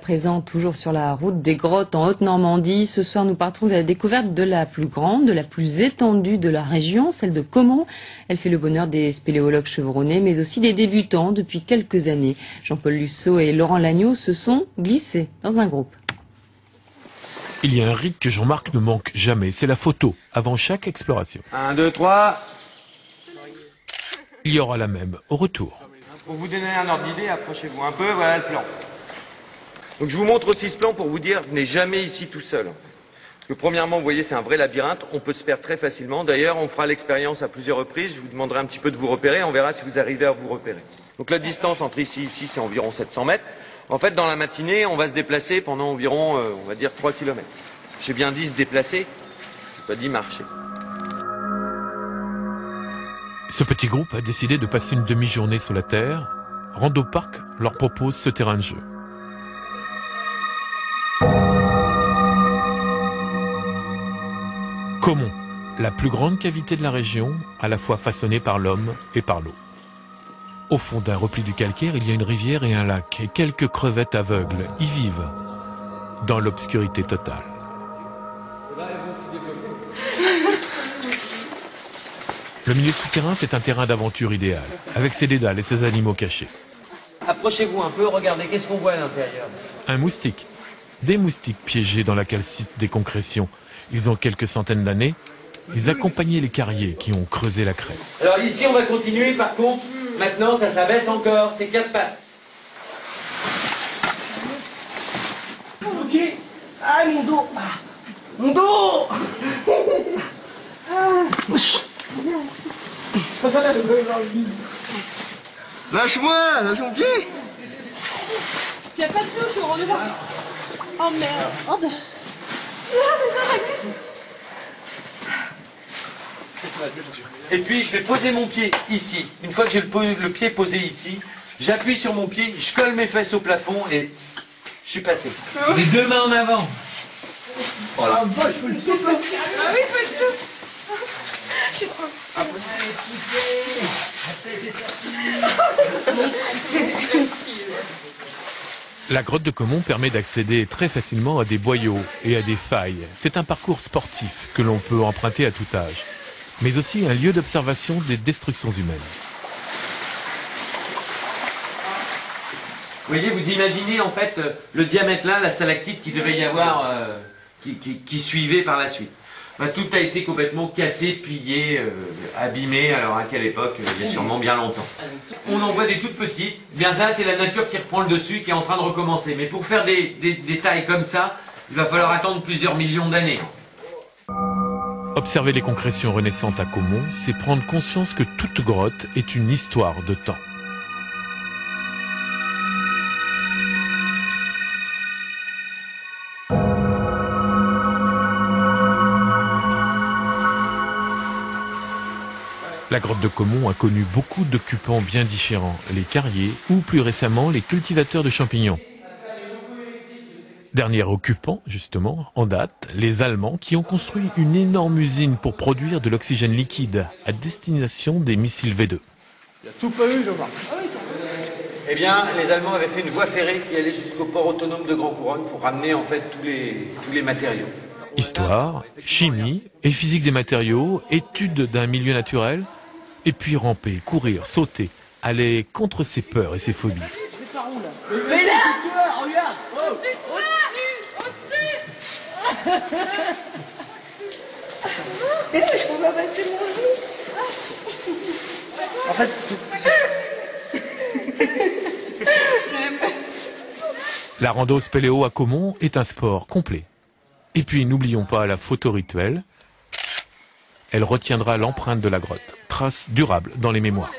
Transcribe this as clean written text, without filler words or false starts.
présent, toujours sur la route des grottes en Haute-Normandie. Ce soir, nous partons à la découverte de la plus grande, de la plus étendue de la région, celle de Caumont. Elle fait le bonheur des spéléologues chevronnés, mais aussi des débutants depuis quelques années. Jean-Paul Lusseau et Laurent Lagneau se sont glissés dans un groupe. Il y a un rite que Jean-Marc ne manque jamais, c'est la photo, avant chaque exploration. 1, 2, 3. Il y aura la même au retour. Pour vous donner un ordre d'idée, approchez-vous un peu, voilà le plan. Donc je vous montre aussi ce plan pour vous dire, venez jamais ici tout seul. Parce que premièrement, vous voyez, c'est un vrai labyrinthe, on peut se perdre très facilement. D'ailleurs, on fera l'expérience à plusieurs reprises, je vous demanderai un petit peu de vous repérer, on verra si vous arrivez à vous repérer. Donc la distance entre ici et ici, c'est environ 700 mètres. En fait, dans la matinée, on va se déplacer pendant environ, on va dire, 3 km. J'ai bien dit se déplacer, j'ai pas dit marcher. Ce petit groupe a décidé de passer une demi-journée sous la terre. Rando Park leur propose ce terrain de jeu. Caumont, la plus grande cavité de la région, à la fois façonnée par l'homme et par l'eau. Au fond d'un repli du calcaire, il y a une rivière et un lac, et quelques crevettes aveugles y vivent, dans l'obscurité totale. Le milieu souterrain, c'est un terrain d'aventure idéal, avec ses dédales et ses animaux cachés. Approchez-vous un peu, regardez, qu'est-ce qu'on voit à l'intérieur? Un moustique. Des moustiques piégés dans la calcite des concrétions. Ils ont quelques centaines d'années. Ils accompagnaient les carriers qui ont creusé la crête. Alors ici, on va continuer, par contre, maintenant, ça s'abaisse encore, c'est 4 pattes. Ok. Aïe, mon dos. Mon dos. Lâche-moi, lâche mon pied. Il n'y a pas de touche au rendez-vous. Oh merde. Et puis, je vais poser mon pied ici. Une fois que j'ai le pied posé ici, j'appuie sur mon pied, je colle mes fesses au plafond et je suis passé. Les deux mains en avant. Oh la vache, je peux le souffle. Ah oui, faut le souffle. Je suis trop... La grotte de Caumont permet d'accéder très facilement à des boyaux et à des failles. C'est un parcours sportif que l'on peut emprunter à tout âge, mais aussi un lieu d'observation des destructions humaines. Vous voyez, vous imaginez en fait le diamètre là, la stalactite qui devait y avoir, qui suivait par la suite. Ben, tout a été complètement cassé, pillé, abîmé, alors à quelle époque, il y a sûrement bien longtemps. On en voit des toutes petites, bien ça c'est la nature qui reprend le dessus, qui est en train de recommencer. Mais pour faire des tailles comme ça, il va falloir attendre plusieurs millions d'années. Observer les concrétions renaissantes à Caumont, c'est prendre conscience que toute grotte est une histoire de temps. La grotte de Caumont a connu beaucoup d'occupants bien différents, les carriers ou plus récemment les cultivateurs de champignons. Dernier occupant, justement, en date, les Allemands qui ont construit une énorme usine pour produire de l'oxygène liquide à destination des missiles V2. Il n'y a tout pas eu, Jean-Marc. Eh bien, les Allemands avaient fait une voie ferrée qui allait jusqu'au port autonome de Grand Couronne pour ramener en fait tous les matériaux. Histoire, chimie et physique des matériaux, étude d'un milieu naturel, et puis ramper, courir, sauter, aller contre ses peurs et ses phobies. Mais là, regarde. Au-dessus. Mais non, je peux pas passer mon genou. En fait, La rando spéléo à Caumont est un sport complet. Et puis n'oublions pas la photo rituelle. Elle retiendra l'empreinte de la grotte, trace durable dans les mémoires.